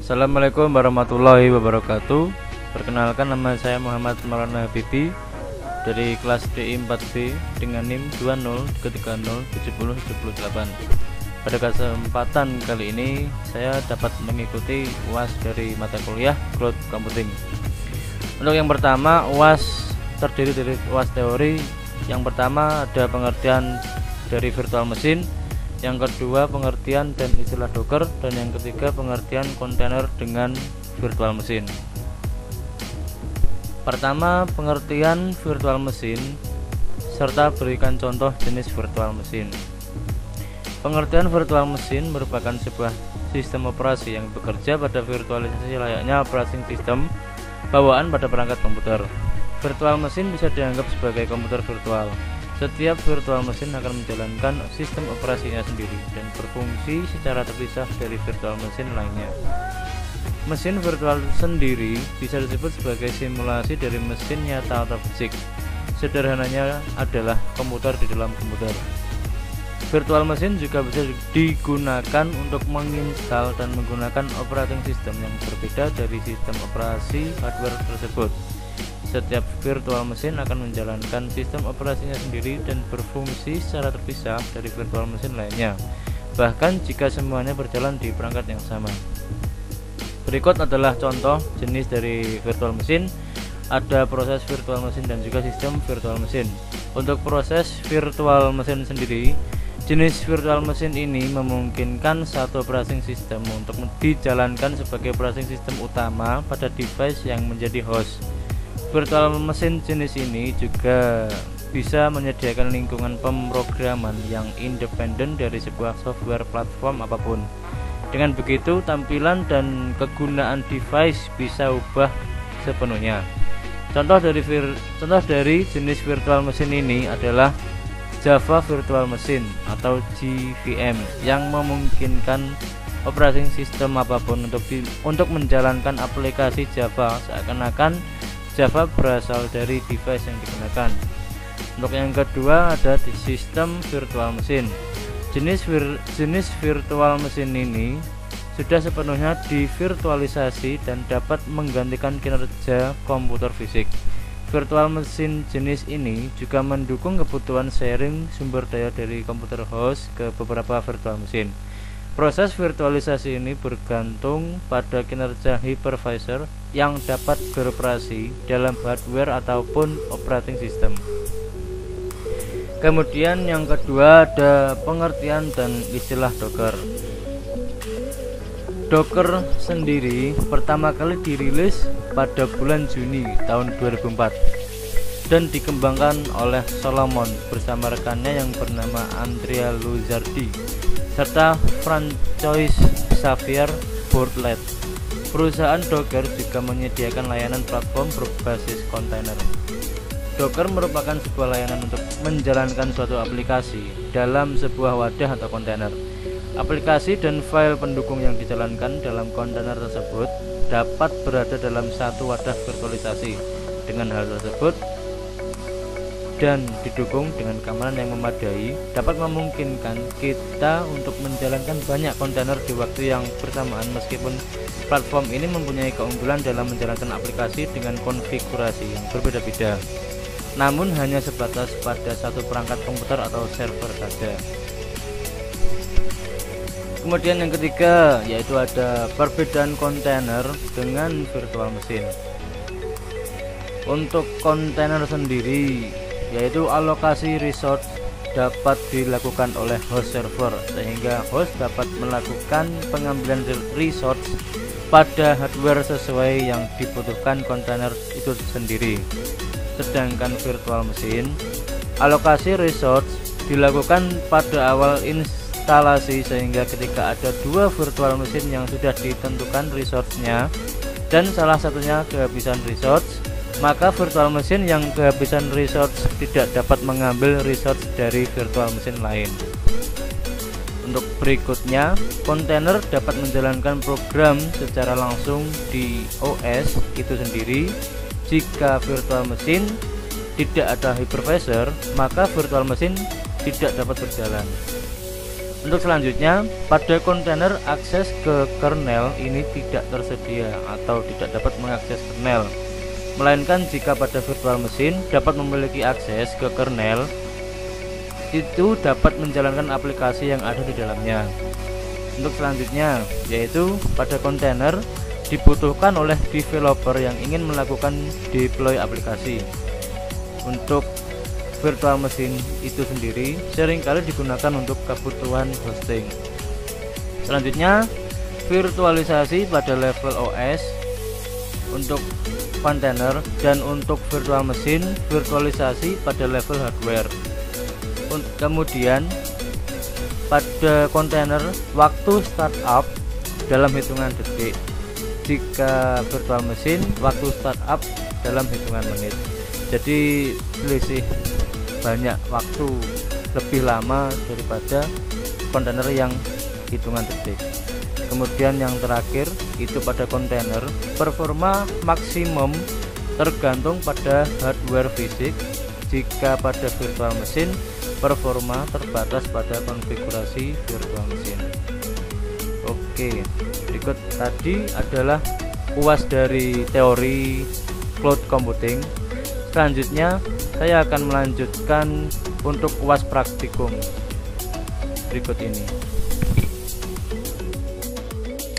Assalamualaikum warahmatullahi wabarakatuh. Perkenalkan, nama saya Muhammad Maulana Habibi dari kelas DI 4B dengan NIM 2023070708. Pada kesempatan kali ini saya dapat mengikuti UAS dari mata kuliah Cloud Computing. Untuk yang pertama, UAS terdiri dari UAS teori. Yang pertama ada pengertian dari virtual machine, yang kedua pengertian dan istilah Docker, dan yang ketiga pengertian kontainer dengan virtual machine. Pertama, pengertian virtual machine serta berikan contoh jenis virtual machine. Pengertian virtual machine merupakan sebuah sistem operasi yang bekerja pada virtualisasi layaknya operating system bawaan pada perangkat komputer. Virtual machine bisa dianggap sebagai komputer virtual. Setiap virtual machine akan menjalankan sistem operasinya sendiri dan berfungsi secara terpisah dari virtual machine lainnya. Mesin virtual sendiri bisa disebut sebagai simulasi dari mesin nyata atau fisik. Sederhananya adalah komputer di dalam komputer. Virtual machine juga bisa digunakan untuk menginstal dan menggunakan operating system yang berbeda dari sistem operasi hardware tersebut. Setiap virtual machine akan menjalankan sistem operasinya sendiri dan berfungsi secara terpisah dari virtual machine lainnya, bahkan jika semuanya berjalan di perangkat yang sama. Berikut adalah contoh jenis dari virtual machine. Ada proses virtual machine dan juga sistem virtual machine. Untuk proses virtual machine sendiri, jenis virtual machine ini memungkinkan satu operating system untuk dijalankan sebagai operating system utama pada device yang menjadi host. Virtual machine jenis ini juga bisa menyediakan lingkungan pemrograman yang independen dari sebuah software platform apapun. Dengan begitu, tampilan dan kegunaan device bisa ubah sepenuhnya. Contoh dari jenis virtual machine ini adalah Java Virtual Machine atau JVM yang memungkinkan operating system apapun untuk menjalankan aplikasi Java seakan-akan Java berasal dari device yang digunakan. Untuk yang kedua ada di sistem virtual machine. Jenis virtual machine ini sudah sepenuhnya divirtualisasi dan dapat menggantikan kinerja komputer fisik. Virtual machine jenis ini juga mendukung kebutuhan sharing sumber daya dari komputer host ke beberapa virtual machine. Proses virtualisasi ini bergantung pada kinerja hypervisor yang dapat beroperasi dalam hardware ataupun operating system. Kemudian yang kedua ada pengertian dan istilah Docker. Docker sendiri pertama kali dirilis pada bulan Juni tahun 2004 dan dikembangkan oleh Solomon bersama rekannya yang bernama Andrea Luzzardi serta Francois Xavier Bourlet. Perusahaan Docker juga menyediakan layanan platform berbasis kontainer. Docker merupakan sebuah layanan untuk menjalankan suatu aplikasi dalam sebuah wadah atau kontainer. Aplikasi dan file pendukung yang dijalankan dalam kontainer tersebut dapat berada dalam satu wadah virtualisasi. Dengan hal tersebut dan didukung dengan keamanan yang memadai, dapat memungkinkan kita untuk menjalankan banyak kontainer di waktu yang bersamaan. Meskipun platform ini mempunyai keunggulan dalam menjalankan aplikasi dengan konfigurasi yang berbeda-beda, namun hanya sebatas pada satu perangkat komputer atau server saja. Kemudian yang ketiga yaitu ada perbedaan kontainer dengan virtual machine. Untuk kontainer sendiri, yaitu alokasi resource dapat dilakukan oleh host server, sehingga host dapat melakukan pengambilan resource pada hardware sesuai yang dibutuhkan kontainer itu sendiri. Sedangkan virtual machine, alokasi resource dilakukan pada awal instalasi, sehingga ketika ada dua virtual machine yang sudah ditentukan resource-nya dan salah satunya kehabisan resource, maka virtual machine yang kehabisan resource tidak dapat mengambil resource dari virtual machine lain. Untuk berikutnya, kontainer dapat menjalankan program secara langsung di OS itu sendiri. Jika virtual machine tidak ada hypervisor, maka virtual machine tidak dapat berjalan. Untuk selanjutnya, pada kontainer akses ke kernel ini tidak tersedia atau tidak dapat mengakses kernel, melainkan jika pada virtual machine dapat memiliki akses ke kernel, itu dapat menjalankan aplikasi yang ada di dalamnya. Untuk selanjutnya, yaitu pada kontainer dibutuhkan oleh developer yang ingin melakukan deploy aplikasi. Untuk virtual machine itu sendiri seringkali digunakan untuk kebutuhan hosting. Selanjutnya, virtualisasi pada level OS untuk kontainer, dan untuk virtual machine virtualisasi pada level hardware. Kemudian pada kontainer waktu startup dalam hitungan detik, jika virtual machine waktu startup dalam hitungan menit. Jadi selisih banyak waktu, lebih lama daripada kontainer yang hitungan detik. Kemudian yang terakhir itu pada kontainer, performa maksimum tergantung pada hardware fisik. Jika pada virtual machine, performa terbatas pada konfigurasi virtual machine. Oke, berikut tadi adalah UAS dari teori cloud computing. Selanjutnya saya akan melanjutkan untuk UAS praktikum berikut ini.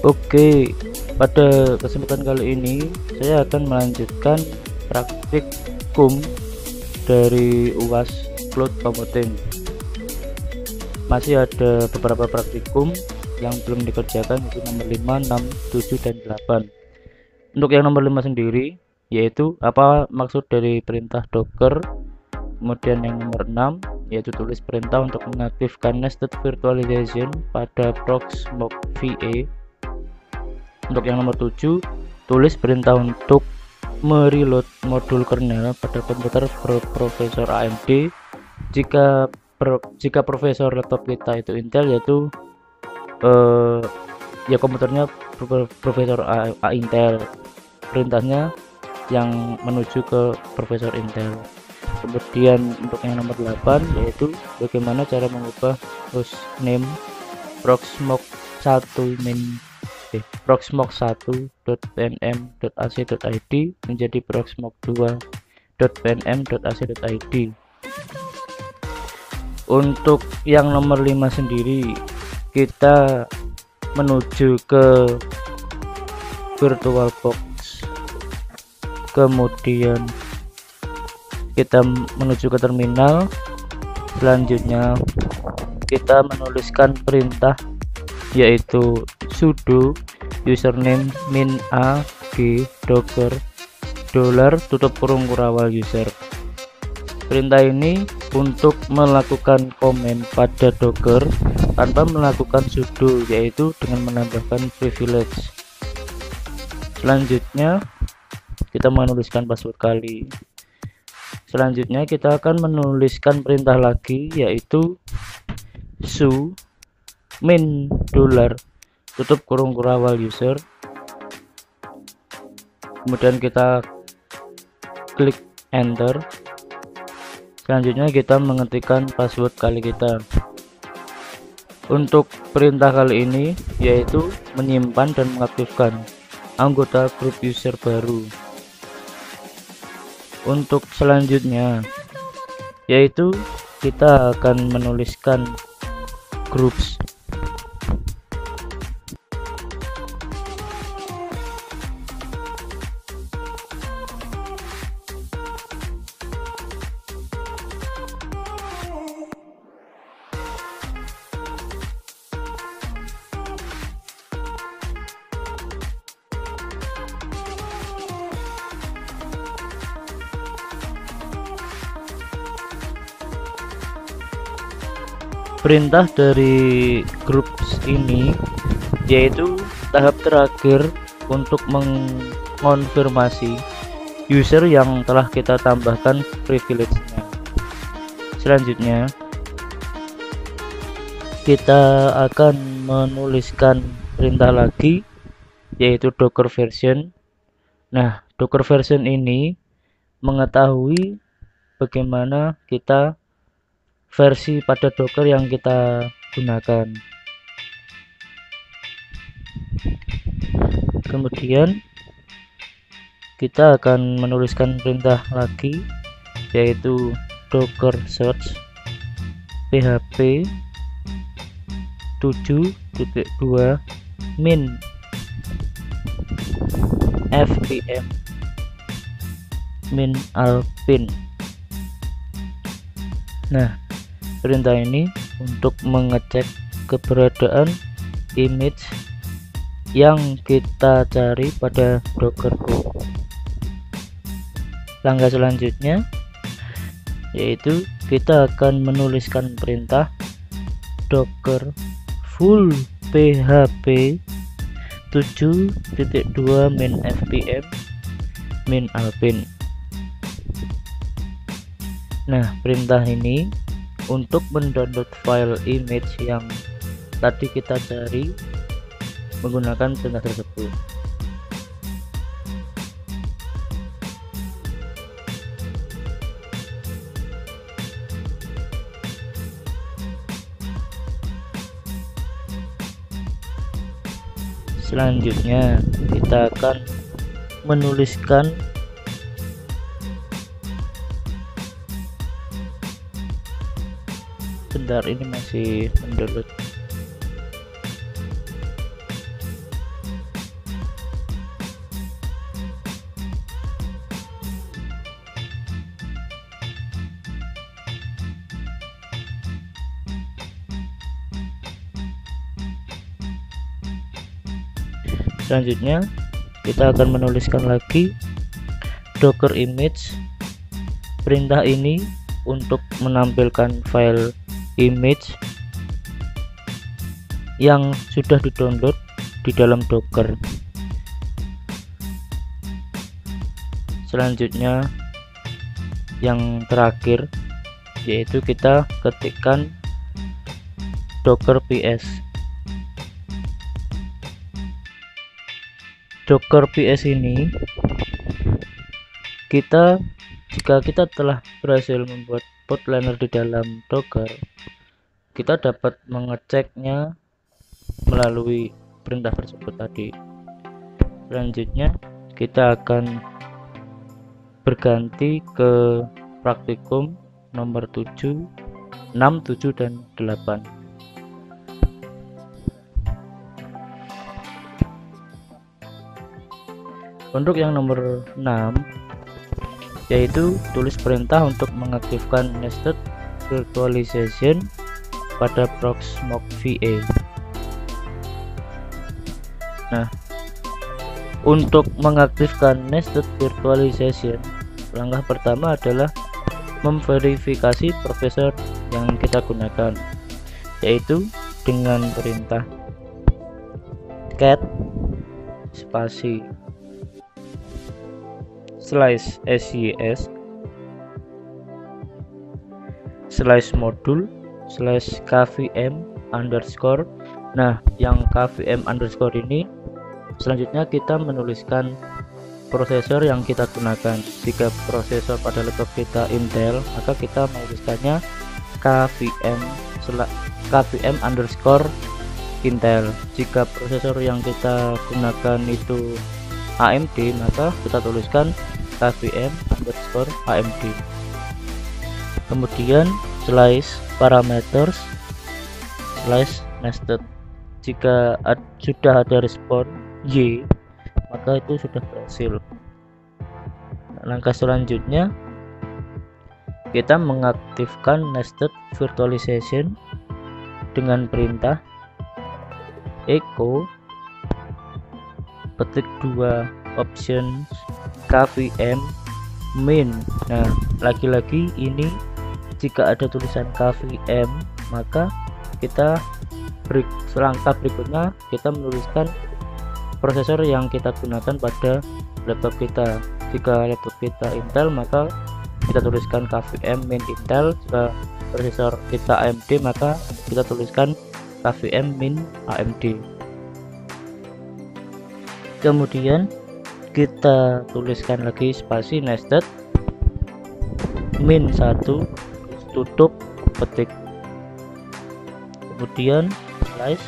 Oke, pada kesempatan kali ini saya akan melanjutkan praktikum dari UAS cloud computing. Masih ada beberapa praktikum yang belum dikerjakan, itu nomor 5, 6, 7, dan 8. Untuk yang nomor 5 sendiri, yaitu apa maksud dari perintah docker. Kemudian yang nomor 6, yaitu tulis perintah untuk mengaktifkan nested virtualization pada Proxmox VA. Untuk yang nomor 7, tulis perintah untuk mereload modul kernel pada komputer berprosesor AMD. Jika prosesor laptop kita itu Intel, yaitu ya komputernya prosesor Intel, perintahnya yang menuju ke prosesor Intel. Kemudian untuk yang nomor 8, yaitu bagaimana cara mengubah hostname Proxmox 1.pnm.ac.id menjadi Proxmox 2.pnm.ac.id. Untuk yang nomor 5 sendiri, kita menuju ke VirtualBox, kemudian kita menuju ke terminal. Selanjutnya kita menuliskan perintah, yaitu sudo username min a g docker $user. Perintah ini untuk melakukan komen pada docker tanpa melakukan sudo, yaitu dengan menambahkan privilege. Selanjutnya kita menuliskan password kali. Selanjutnya kita akan menuliskan perintah lagi, yaitu su min $user. Kemudian kita klik enter. Selanjutnya kita mengetikkan password kali kita. Untuk perintah kali ini yaitu menyimpan dan mengaktifkan anggota grup user baru. Untuk selanjutnya yaitu kita akan menuliskan groups. Perintah dari groups ini yaitu tahap terakhir untuk mengonfirmasi user yang telah kita tambahkan privilege-nya. Selanjutnya kita akan menuliskan perintah lagi, yaitu docker version. Nah, docker version ini mengetahui bagaimana kita versi pada docker yang kita gunakan. Kemudian kita akan menuliskan perintah lagi, yaitu docker search php 7.2 min fpm min alpin. Nah, perintah ini untuk mengecek keberadaan image yang kita cari pada Docker.co. Langkah selanjutnya yaitu kita akan menuliskan perintah docker full php 7.2 min fpm min alpin. Nah, perintah ini untuk mendownload file image yang tadi kita cari menggunakan perintah tersebut. Selanjutnya kita akan menuliskan bentar, ini masih mendownload. Selanjutnya kita akan menuliskan lagi docker image. Perintah ini untuk menampilkan file image yang sudah didownload di dalam Docker. Selanjutnya yang terakhir yaitu kita ketikkan docker ps. Docker ps ini jika kita telah berhasil membuat bootlaner di dalam Docker, kita dapat mengeceknya melalui perintah tersebut tadi. Selanjutnya kita akan berganti ke praktikum nomor 7, 6, 7, dan 8. Untuk yang nomor 6 yaitu tulis perintah untuk mengaktifkan nested virtualization pada Proxmox VA. Nah, untuk mengaktifkan nested virtualization, langkah pertama adalah memverifikasi prosesor yang kita gunakan, yaitu dengan perintah cat spasi /sys /modul /kvm underscore. Nah, yang kvm underscore ini selanjutnya kita menuliskan prosesor yang kita gunakan. Jika prosesor pada laptop kita Intel, maka kita menuliskannya kvm underscore Intel. Jika prosesor yang kita gunakan itu AMD, maka kita tuliskan kvm underscore AMD. Kemudian /parameters /nested. Jika sudah ada respon Y, maka itu sudah berhasil. Langkah selanjutnya kita mengaktifkan nested virtualization dengan perintah echo petik 2 options kvm min. Nah, lagi-lagi ini jika ada tulisan kvm, maka kita selangkah berikutnya kita menuliskan prosesor yang kita gunakan pada laptop kita. Jika laptop kita Intel, maka kita tuliskan kvm min Intel. Jika prosesor kita AMD, maka kita tuliskan kvm min AMD. Kemudian kita tuliskan lagi spasi nested min 1 tutup petik. kemudian slash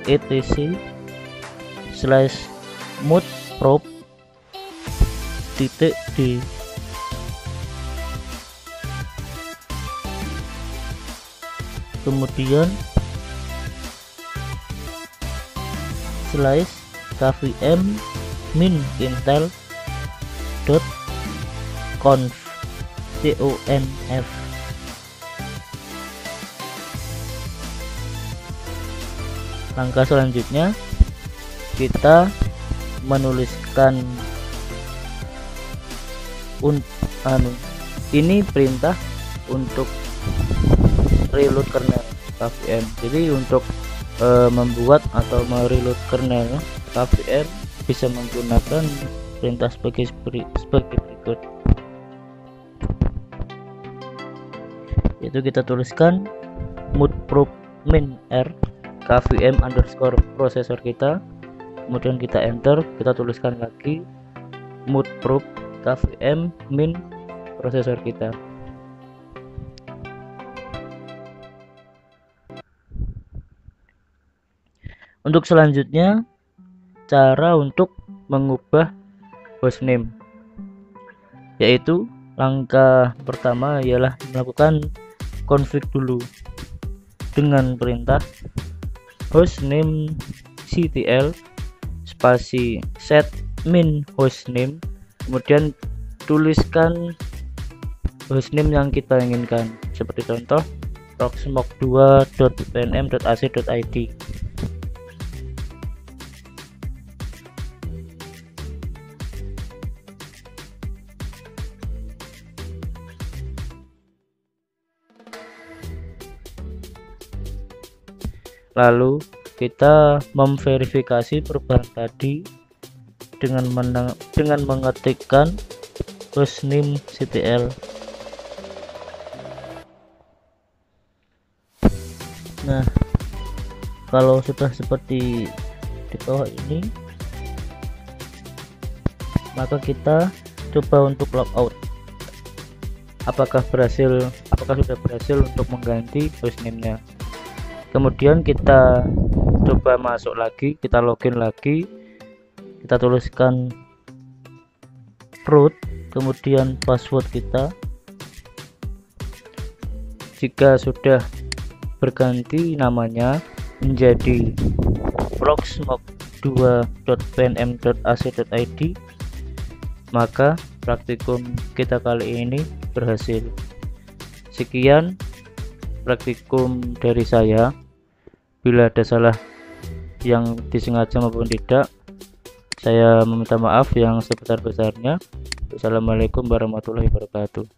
etc slash mood probe titik d, kemudian slash kvm min intel dot conf conf. Langkah selanjutnya kita menuliskan ini perintah untuk reload kernel kvm. Jadi untuk membuat atau mereload kernel kvm bisa menggunakan perintah sebagai berikut, yaitu kita tuliskan mood probe min r kvm underscore prosesor kita, kemudian kita enter, kita tuliskan lagi mood probe kvm min prosesor kita. Untuk selanjutnya, cara untuk mengubah hostname, yaitu langkah pertama ialah melakukan config dulu dengan perintah hostname ctl spasi set min hostname, kemudian tuliskan hostname yang kita inginkan, seperti contoh proxmox2.pnm.ac.id. Lalu kita memverifikasi perubahan tadi dengan mengetikkan hostname ctl. Nah, kalau sudah seperti di bawah ini, maka kita coba untuk logout. Apakah sudah berhasil untuk mengganti hostname-nya. Kemudian kita coba masuk lagi, kita login lagi, kita tuliskan root, kemudian password kita. Jika sudah berganti namanya menjadi proxmox2.pnm.ac.id, maka praktikum kita kali ini berhasil. Sekian praktikum dari saya. Bila ada salah yang disengaja maupun tidak, saya meminta maaf yang sebesar-besarnya. Wassalamualaikum warahmatullahi wabarakatuh.